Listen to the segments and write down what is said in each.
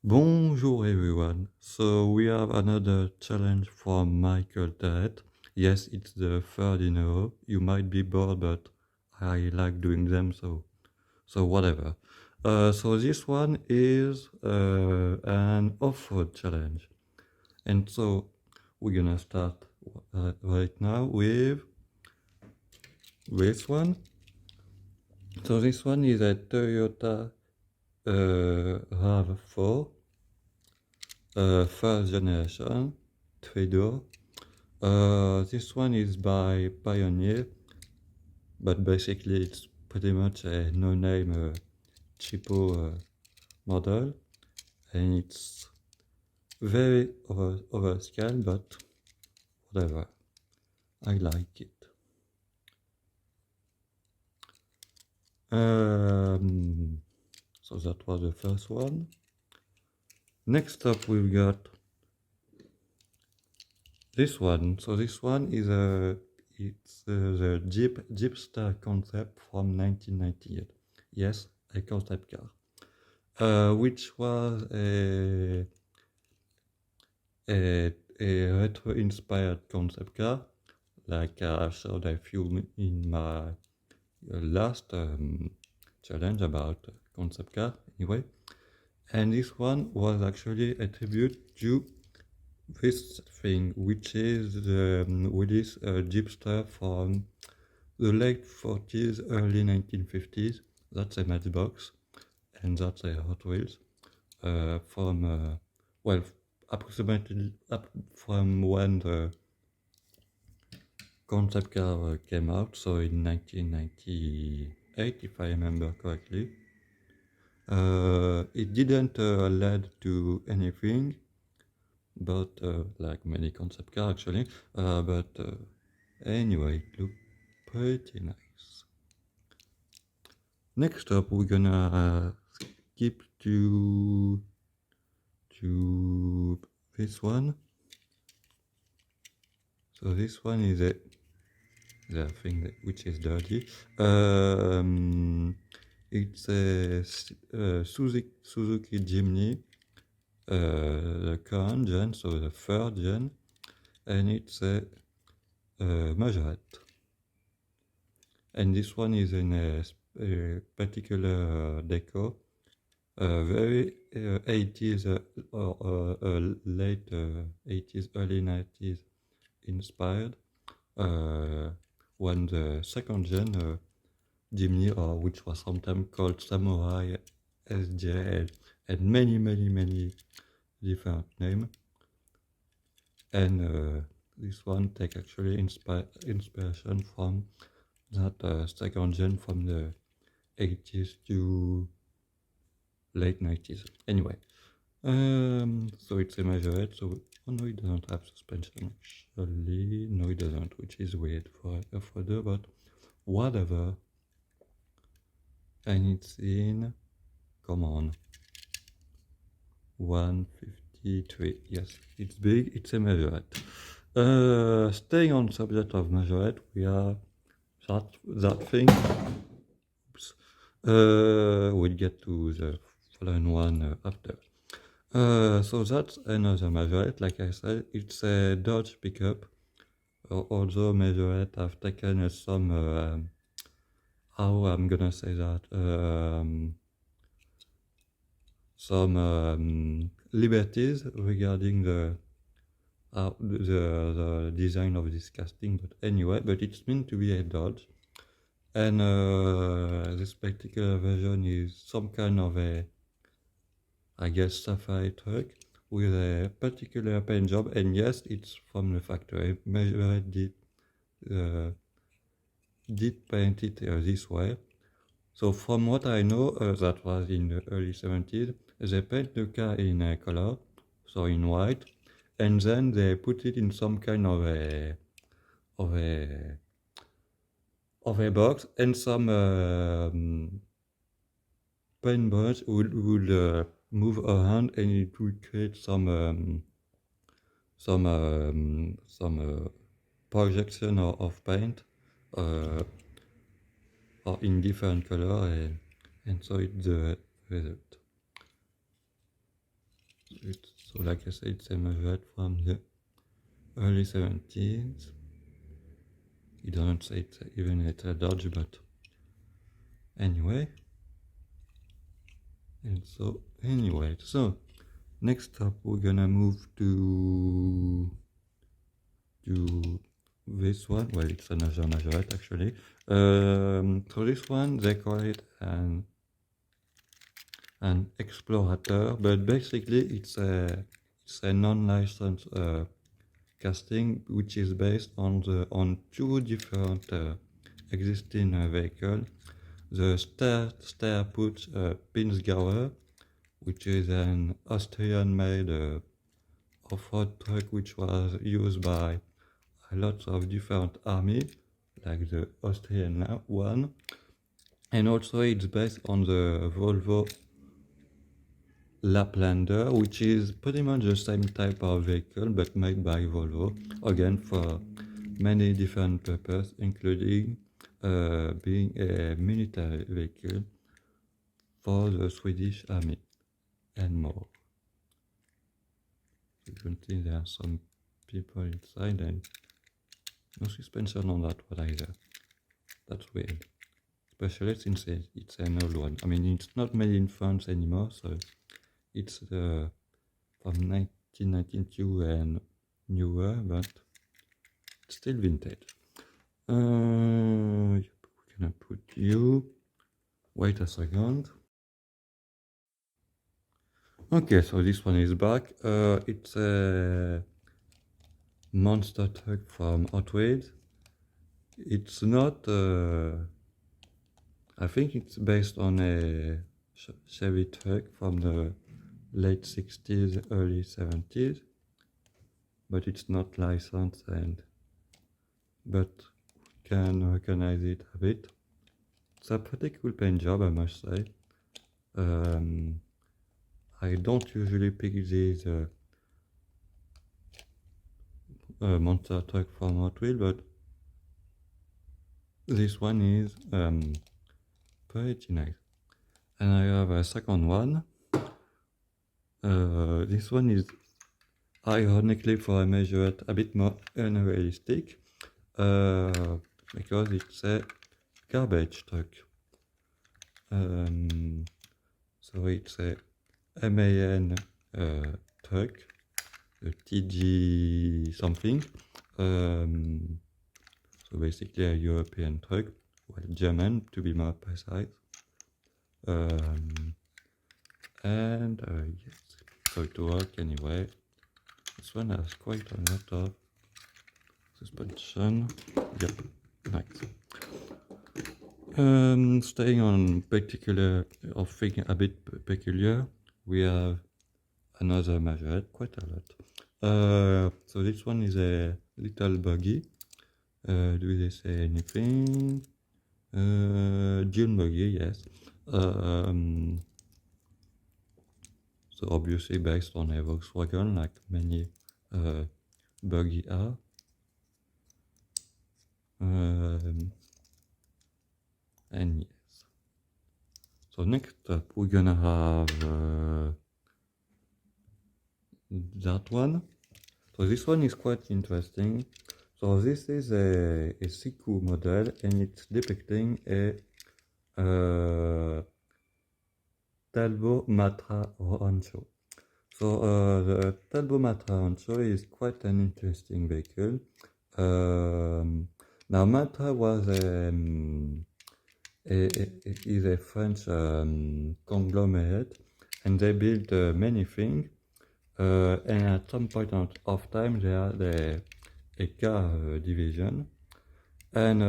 Bonjour everyone. So we have another challenge from Michael Tet. Yes, it's the third in a row. You might be bored, but I like doing them, so whatever. So this one is an off-road challenge, and so we're gonna start right now with this one. So this one is a Toyota RAV4 first generation 3-door. This one is by Pioneer, but basically it's pretty much a no-name cheapo model, and it's very overscale, but whatever, I like it. So that was the first one. Next up we've got this one. So this one is the Jeepster concept from 1998. Yes, a concept car, which was a retro-inspired concept car, like I showed a few in my last challenge about concept car, anyway. And this one was actually a tribute to this thing, which is the Willys Jeepster from the late 40s, early 1950s. That's a Matchbox, and that's a Hot Wheels from well, approximately up from when the concept car came out, so in 1998, if I remember correctly. It didn't lead to anything, but like many concept cars actually, but anyway, it looked pretty nice. Next up, we're gonna skip to this one. So this one is the thing which is dirty. It's a Suzuki Jimny, the current gen, so the third gen, and it's a Majorette. And this one is in a particular deco, very 80s or late 80s, early 90s inspired. When the second gen Jimny, or which was sometimes called Samurai, SJ, and many different names. And this one take actually inspiration from that second gen from the 80s to late 90s. Anyway, so it's a Majorette. So oh no, it doesn't have suspension actually. No, it doesn't, which is weird for a further, but whatever. And it's in, come on, 153. Yes, it's big. It's a Majorette. Staying on subject of Majorette, we have that thing. Oops. We'll get to the following one after. So that's another Majorette. Like I said, it's a Dodge pickup. Although Majorette have taken some, how I'm gonna say that, some liberties regarding the design of this casting. But anyway, but it's meant to be a Dodge. And this particular version is some kind of a, I guess, safari truck with a particular paint job, and yes, it's from the factory. Majorette did paint it this way. So from what I know, that was in the early 70s, they paint the car in a color, so in white, and then they put it in some kind of a box, and some paintbrush would move around, and it would create some projection of paint or in different color, and so it's the result. So like I said, it's a measured from the early 70s. He doesn't say it's even a Dodge, but anyway. And so anyway, so next up we're gonna move to this one. Well, it's another majorette actually. So this one they call it an explorator, but basically it's a non-licensed casting which is based on two different existing vehicles. The Steyr-Putz Pinzgauer, which is an Austrian-made off-road truck which was used by lots of different armies, like the Austrian one, and also it's based on the Volvo Laplander, which is pretty much the same type of vehicle but made by Volvo, again for many different purposes, including being a military vehicle for the Swedish army and more. You can see there are some people inside and no suspension on that one either. That's weird, especially since it's an old one. I mean, it's not made in France anymore, so it's from 1992 and newer, but it's still vintage. We're gonna put you. Wait a second. Okay, so this one is back. It's a monster truck from Hot Wheels. It's not. I think it's based on a Chevy truck from the late 60s, early 70s, but it's not licensed, but can recognize it a bit. It's a pretty cool paint job, I must say. I don't usually pick these monster truck from Hot Wheels, but this one is pretty nice. And I have a second one. This one is ironically for a measurette a bit more unrealistic because it's a garbage truck. So it's a MAN truck, a TG something. So basically a European truck, well, German to be more precise. And yes, so to work anyway. This one has quite a lot of suspension. Yep, nice. Staying on particular of thing a bit peculiar, we have another majorette, quite a lot. So this one is a little buggy. Do they say anything? Dune buggy, yes. So obviously based on a Volkswagen, like many buggy are. And yes. So next up we're gonna have that one. So this one is quite interesting. So this is a Siku model and it's depicting a Talbot Matra Rancho. So the Talbot Matra Rancho is quite an interesting vehicle. Now Matra was is a French conglomerate, and they built many things. And at some point of time, they had a car division, and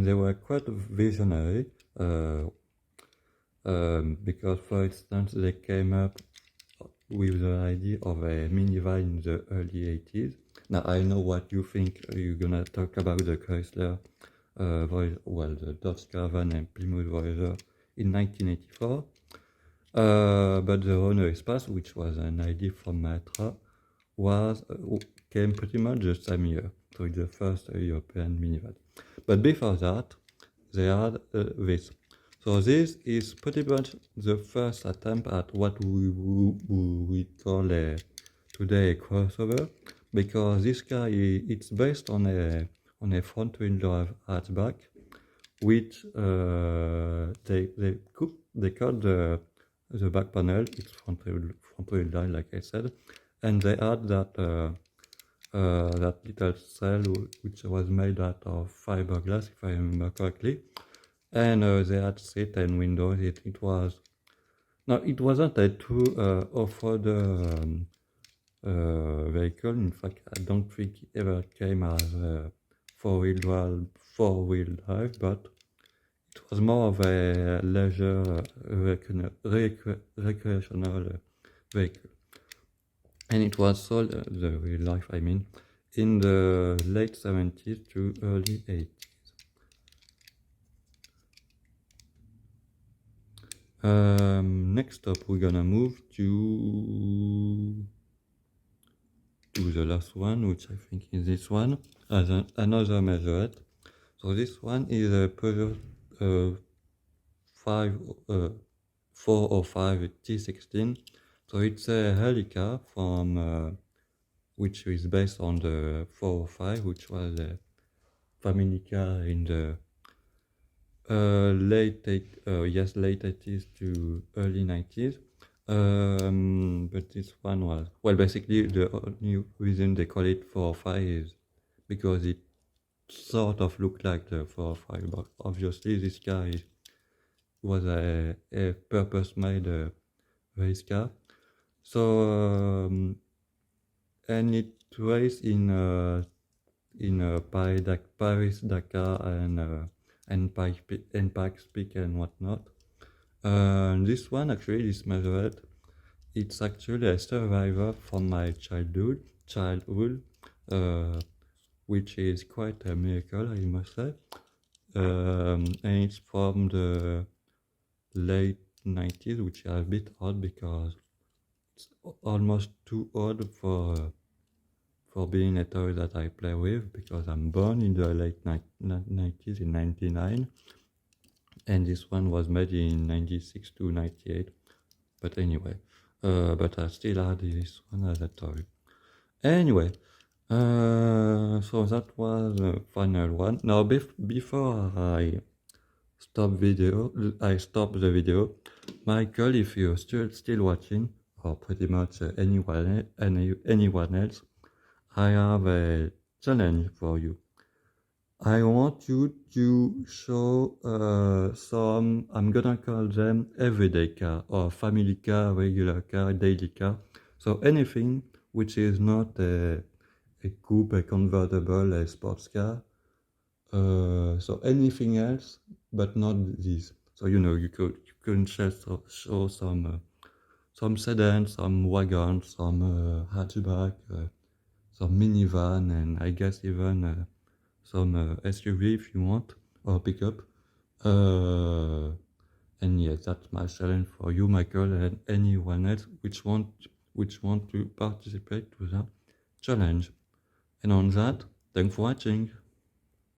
they were quite visionary. Because, for instance, they came up with the idea of a minivan in the early 80s. Now, I know what you think. You're gonna talk about the Chrysler, the Dodge Caravan and Plymouth Voyager in 1984. But the Renault Espace, which was an idea from Matra, came pretty much the same year. So it's the first European minivan. But before that, they had this. So this is pretty much the first attempt at what we call today a crossover, because this car it's based on a front-wheel drive hatchback, which they cut the back panel. It's front-wheel drive, like I said, and they add that little cell which was made out of fiberglass, if I remember correctly. And they had seat and windows. It wasn't a true off-road vehicle. In fact, I don't think it ever came as a four-wheel drive, but it was more of a leisure recreational vehicle. And it was sold, the real life I mean, in the late 70s to early 80s. Next up, we're gonna move to the last one, which I think is this one, as another Majorette. So this one is a Peugeot 405 T16. So it's a helicar from which is based on the 405, which was a family car in the late 80s to early 90s. But this one was, well, basically the only reason they call it 405 is because it sort of looked like the 405, but obviously this car was a purpose-made race car. So and it raced in Paris, Dakar, and Pikes Peak and whatnot. This one, actually, this Majorette, it's actually a survivor from my childhood, which is quite a miracle, I must say. And it's from the late 90s, which is a bit odd because it's almost too old for being a toy that I play with, because I'm born in the late 90s, in 99, and this one was made in 96 to 98. But anyway, but I still had this one as a toy. Anyway, so that was the final one. Now, before I stop the video. Michael, if you're still watching, or pretty much anyone else, I have a challenge for you. I want you to show some, I'm gonna call them everyday car, or family car, regular car, daily car. So anything which is not a coupe, a convertible, a sports car. So anything else, but not this. So you can show some sedans, some wagons, some hatchback, some minivan, and I guess even some SUV if you want, or pickup. And yes, that's my challenge for you, Michael, and anyone else which want to participate to that challenge. And on that, thanks for watching.